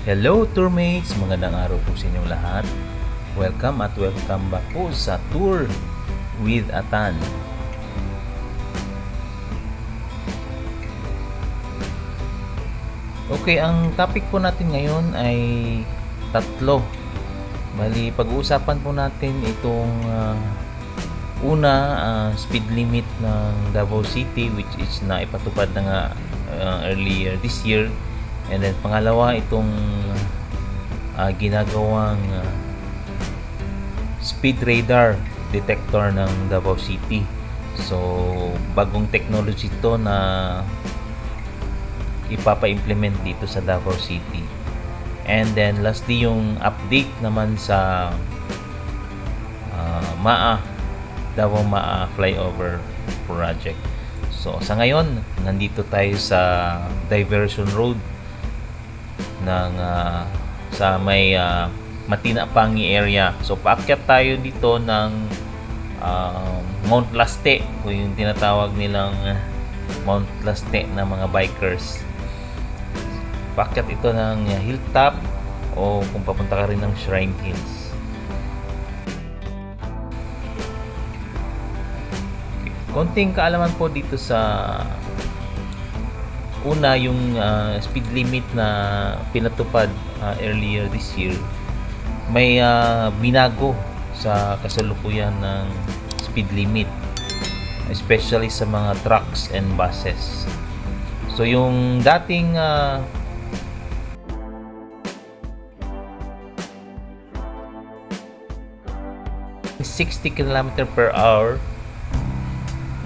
Hello tourmates! Magandang araw po sa inyong lahat. Welcome back po sa Tour with Atan. Okay, ang topic po natin ngayon ay tatlo. Bali, pag-uusapan po natin itong speed limit ng Davao City, which is na ipatupad na nga earlier this year. And then pangalawa, itong ginagawang speed radar detector ng Davao City. So, bagong technology to na ipapa-implement dito sa Davao City. And then lastly, yung update naman sa Davao MAA flyover project. So, sa ngayon, nandito tayo sa diversion road ng sa may Matinapangi area. So paakyat tayo dito ng Mount Laste, o yung tinatawag nilang Mount Laste na mga bikers. Paakyat ito ng hilltop o kung papunta ka rin ng Shrine Hills. Konting kaalaman po dito sa una, yung speed limit na pinatupad earlier this year, may binago sa kasalukuyan ng speed limit, especially sa mga trucks and buses. So yung dating 60 km/h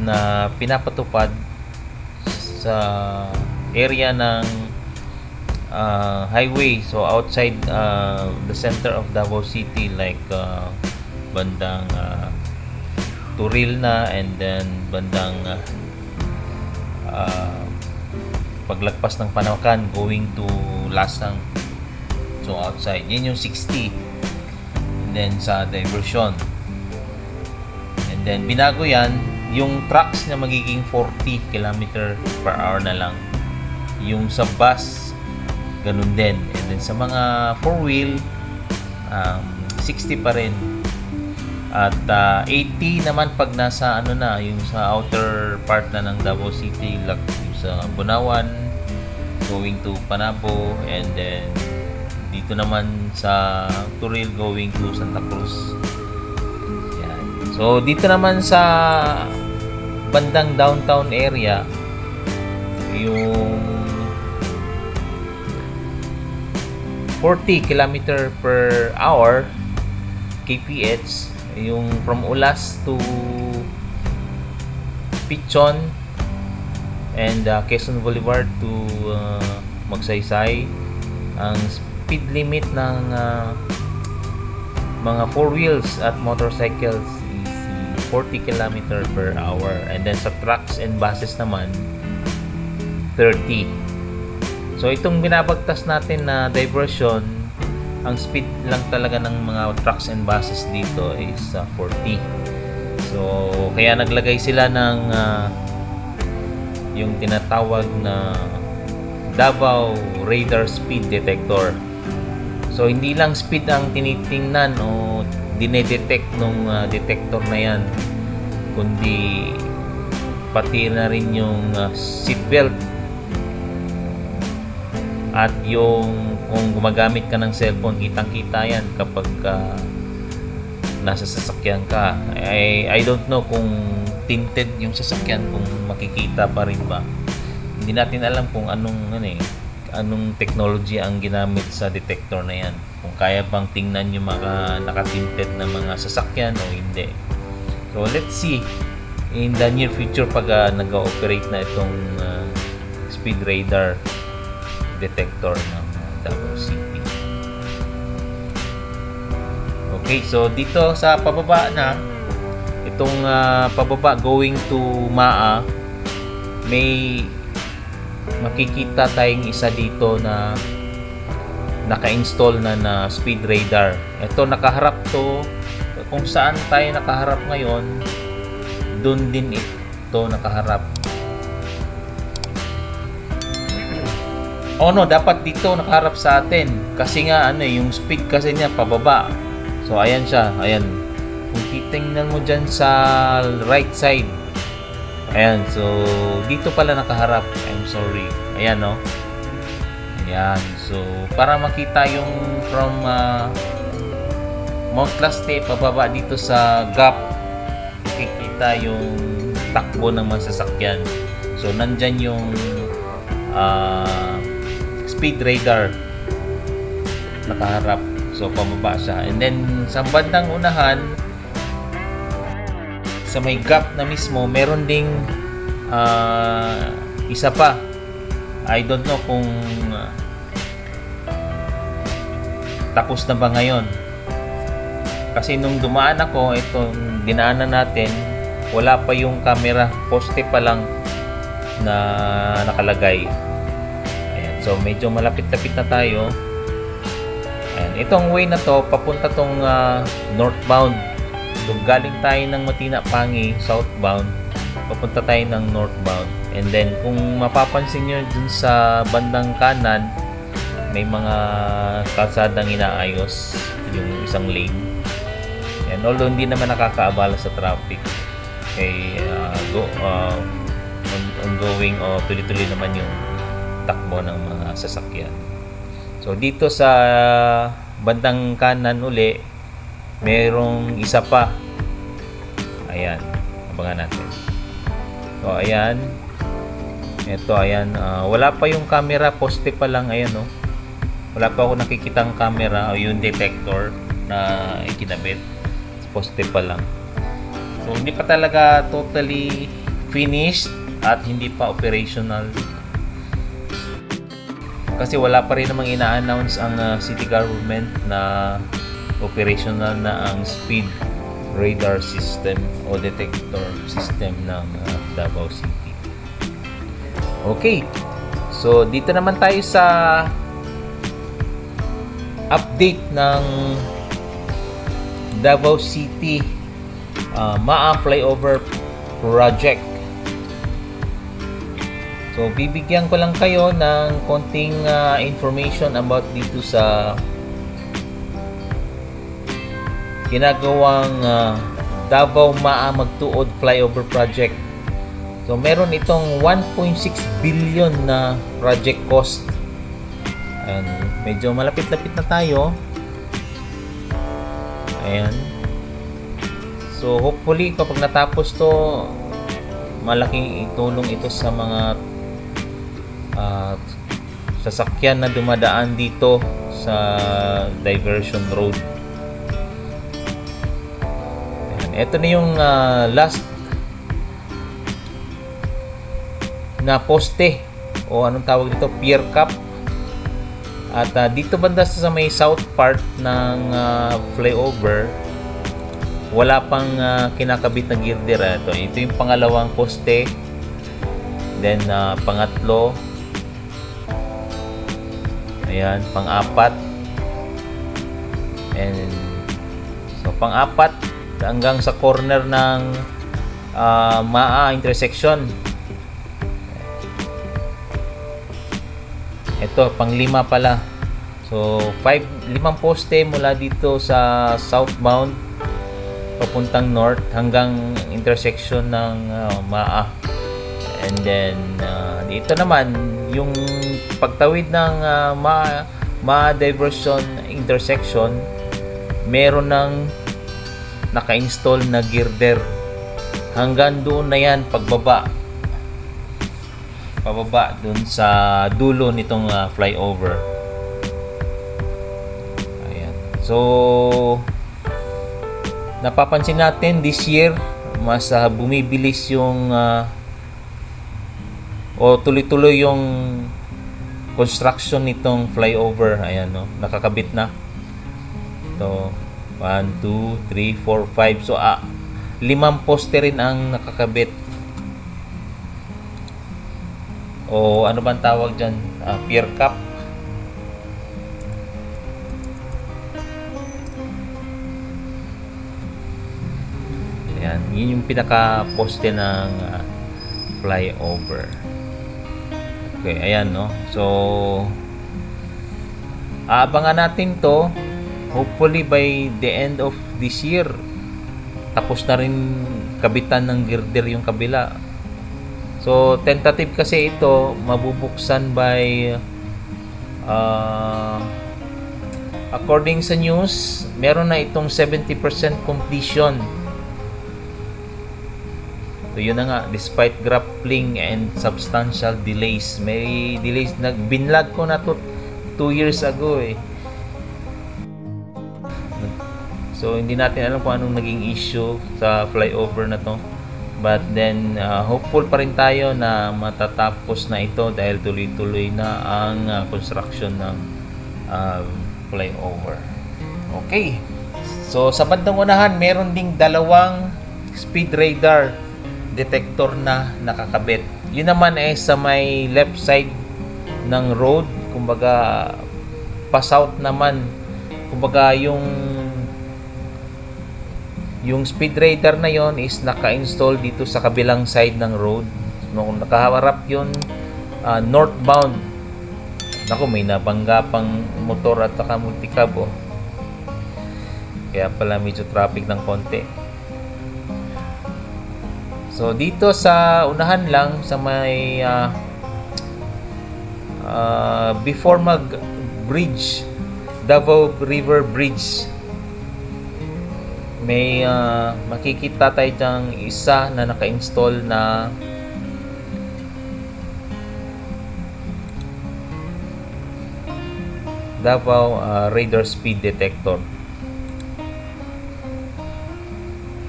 na pinapatupad sa area ng highway, so outside the center of Davao City, like bandang Turil na, and then bandang paglagpas ng Panawakan going to Lasang, so outside, yun yung 60. And then sa diversion, and then binago yan, yung trucks na magiging 40 km/h na lang. Yung sa bus, ganun din. And then sa mga 4-wheel, 60 pa rin. At 80 naman pag nasa yung sa outer part na ng Davao City, like yung sa Bunawan going to Panabo, and then dito naman sa Turil going to Santa Cruz. Yan. So dito naman sa bandang downtown area, yung 40 km/h kph, yung from Ulas to Pichon and Quezon Boulevard to Magsaysay. Ang speed limit ng mga 4 wheels at motorcycles is 40 km/h, and then sa trucks and buses naman 30. So itong binabagtas natin na diversion, ang speed lang talaga ng mga trucks and buses dito is 40. So kaya naglagay sila ng yung tinatawag na Davao Radar Speed Detector. So hindi lang speed ang tinitingnan o dinedetect nung detector na yan, kundi pati na rin yung seatbelt, at yung kung gumagamit ka ng cellphone, kitang-kita yan kapag nasa sasakyan ka. I don't know kung tinted yung sasakyan, kung makikita pa rin ba. Hindi natin alam kung anong technology ang ginamit sa detector na yan, kung kaya bang tingnan yung mga nakatinted na mga sasakyan o hindi. So let's see in the near future pag nag-ooperate na itong speed radar detector ng Davao City. Okay, so dito sa pababa na, itong pababa going to MAA, may makikita tayong isa dito na naka-install na speed radar. Ito, nakaharap to, kung saan tayo nakaharap ngayon, doon din ito nakaharap. Oh no, dapat dito nakaharap sa atin. Kasi nga yung speed kasi niya pababa. So ayan siya, ayan. Kung titingnan mo dyan sa right side. Ayan, so dito pala nakaharap. I'm sorry. Ayan no. Ayan, so para makita yung from Mount Laste pababa dito sa gap, makikita yung takbo ng mga sasakyan. So nandyan yung speed radar nakaharap, so pababa siya. And then sa bandang unahan sa may gap na mismo meron ding isa pa. I don't know kung tapos na ba ngayon, kasi nung dumaan ako itong dinaanan natin, wala pa yung camera, poste pa lang na nakalagay. So medyo malapit-lapit na tayo. Ayan, itong way na to papunta tong northbound. So galing tayo ng Matina-Pangi southbound, papunta tayo ng northbound. And then kung mapapansin nyo dun sa bandang kanan, may mga kalsadang inaayos yung isang lane. And although hindi naman nakakaabala sa traffic, ongoing o tuloy-tuloy naman yung takbo ng mga sasakyan. So dito sa bandang kanan uli, merong isa pa. Ayan, abangan natin. So ayan. Ito, ayan. Wala pa yung camera, poste pa lang. Ayan, no. Wala pa ako nakikitang camera o yung detector na ikinabit. Poste pa lang. So hindi pa talaga totally finished at hindi pa operational. Kasi wala pa rin namang ina-announce ang city government na operational na ang speed radar system o detector system ng Davao City. Okay. So dito naman tayo sa update ng Davao City MAA flyover project. So bibigyan ko lang kayo ng konting information about dito sa ginagawang Davao MAA Magtuod flyover project. So meron itong 1.6 billion na project cost. And medyo malapit-lapit na tayo. Ayan. So hopefully kapag natapos to, malaking itulong ito sa mga sasakyan na dumadaan dito sa diversion road. Ayan. Ito na yung last na poste o anong tawag dito, pier cap. At dito banda sa may south part ng flyover, wala pang kinakabit na girder. Ito yung pangalawang poste. Then pangatlo, ayan, pang-apat. And so pang-apat hanggang sa corner ng MAA intersection. Ito, pang-lima pala. So, 5 poste mula dito sa southbound papuntang north hanggang intersection ng MAA. And then, dito naman, yung pagtawid ng MAA diversion intersection, meron ng naka-install na girder. Hanggang doon na yan, pababa dun sa dulo nitong flyover. Ayan. So napapansin natin this year mas bumibilis yung o tuloy-tuloy yung construction nitong flyover. Ayan, no, nakakabit na ito. 1, 2, 3, 4, 5. So 5 poste rin ang nakakabit. O ano bang tawag dyan? Pier cap. Ayan, yun yung pinaka poste ng flyover. Okay, ayan, no. So aabangan natin to. Hopefully by the end of this year tapos na rin kabitan ng girder yung kabila. So tentative kasi ito mabubuksan by according sa news, meron na itong 70% completion. So yun na nga, despite grappling and substantial delays. May delays, binlog ko na to 2 years ago eh. So hindi natin alam kung anong naging issue sa flyover na to. But then hopeful pa rin tayo na matatapos na ito dahil tuloy-tuloy na ang construction ng flyover. Okay. So sa bandang unahan, meron ding dalawang speed radar detector na nakakabit. Yun naman ay sa may left side ng road, kumbaga pa-south naman. Kumbaga yung speed radar na yon is naka-install dito sa kabilang side ng road. Kung nakaharap yun northbound, ako may nabangga pang motor at saka multicab oh. Kaya pala medyo traffic ng konti. So dito sa unahan lang sa may before mag bridge, Davao River Bridge, may makikita tayo dyang isa na naka-install na Davao radar speed detector.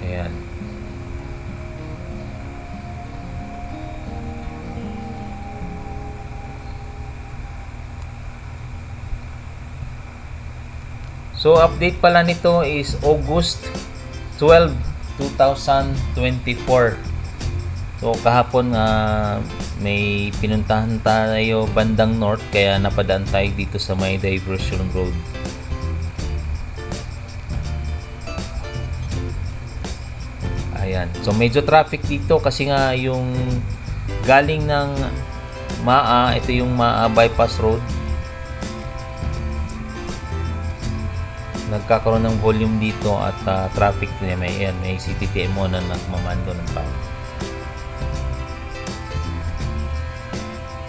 Ayan. So update pala nito is August 12, 2024. So kahapon may pinuntahan tayo bandang north kaya napadaan tayo dito sa may diversion road. Ayan. So medyo traffic dito kasi nga yung galing ng MAA, ito yung MAA bypass road. Nagkakaroon ng volume dito at traffic niya, may CTTMO na nagmamando ng tao.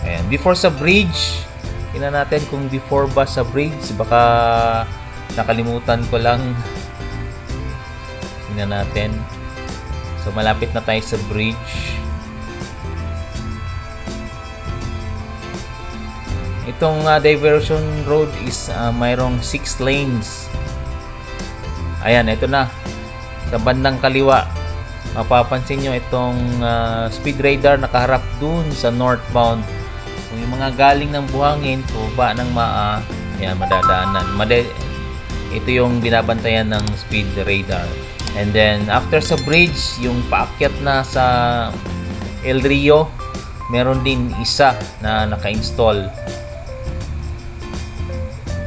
Ayan, before sa bridge, tingnan natin kung before ba sa bridge, baka nakalimutan ko lang. Tingnan natin. So malapit na tayo sa bridge. Itong diversion road is mayroong 6 lanes. Ayan, ito na. Sa bandang kaliwa, mapapansin nyo itong speed radar nakaharap dun sa northbound. Kung yung mga galing ng buhangin, tuba ng MAA, ayan, madadaanan. Ito yung binabantayan ng speed radar. And then, after sa bridge, yung paakyat na sa El Rio, meron din isa na naka-install.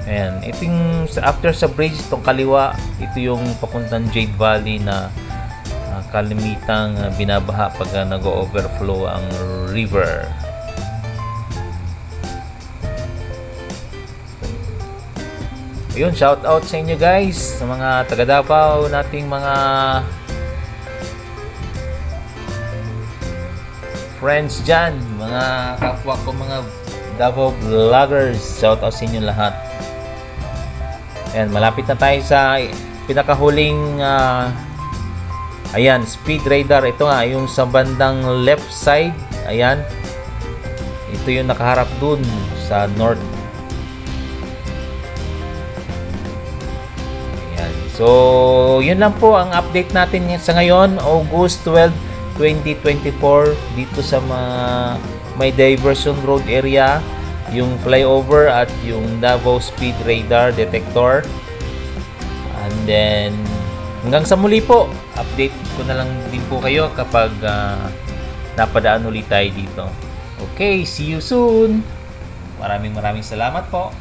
Ayan, itong after sa bridge, itong kaliwa, ito yung papuntang Jade Valley na kalimitang binabaha pag nag-overflow ang river. Ayun, shout out sa inyo guys, sa mga taga Davao nating mga friends dyan, mga kapwa ko, mga Davao vloggers. Shout out sa inyo lahat. Ayan, malapit na tayo sa pinakahuling ayan, speed radar. Ito nga, yung sa bandang left side. Ayan, ito yung nakaharap dun sa north. Ayan, so yun lang po ang update natin sa ngayon, August 12, 2024, dito sa may diversion road area, yung flyover at yung Davao speed radar detector. And then hanggang sa muli po, update ko na lang din po kayo kapag napadaan ulit tayo dito. Okay, see you soon. Maraming salamat po.